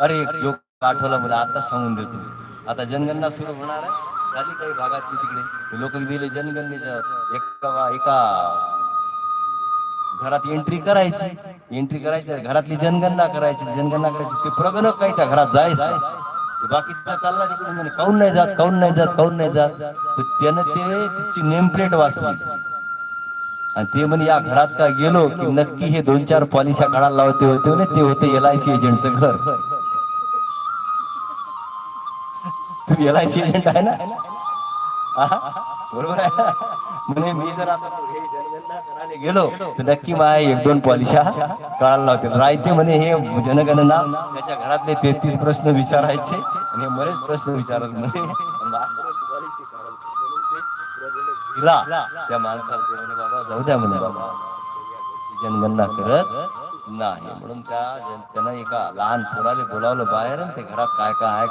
अरे एक जोक आठवला मला आता सांगून देतो. आता जनगणना सुरू होणार आहे. झाली काही भागातली तिकडे लोक दिले जनगणनेच्या एका घरात एंट्री करायची घरातली जनगणना करायची ते प्रगणक काही त्या घरात जायच नाही. बाकीचा चालला तिकडे म्हणे काऊन नाही जात तर त्यानं ते तिची नेमप्लेट वाचली आणि ते म्हणे या घरात का गेलो की नक्की हे 2-4 पॉलिशा काढायला लावते होते ते होते LIC एजंटचं घर. तुम्ही LIC एजंट आहे ना? बरोबर आहे. म्हणे मी जर आता जनगणना करायला गेलो तर नक्की माझ्या 1-2 पॉलिशा काढायला लावते. राहते म्हणे हे जनगणना त्याच्या घरातले 33 प्रश्न विचारायचे आणि बरेच प्रश्न विचारत म्हणे त्या माणसाला म्हणे बाबा जाऊ द्या म्हणे बाबा जनगणना करत नाही म्हणून त्यानं एका लहान पोराला बोलावलं बाहेर ते घरात काय काय आहे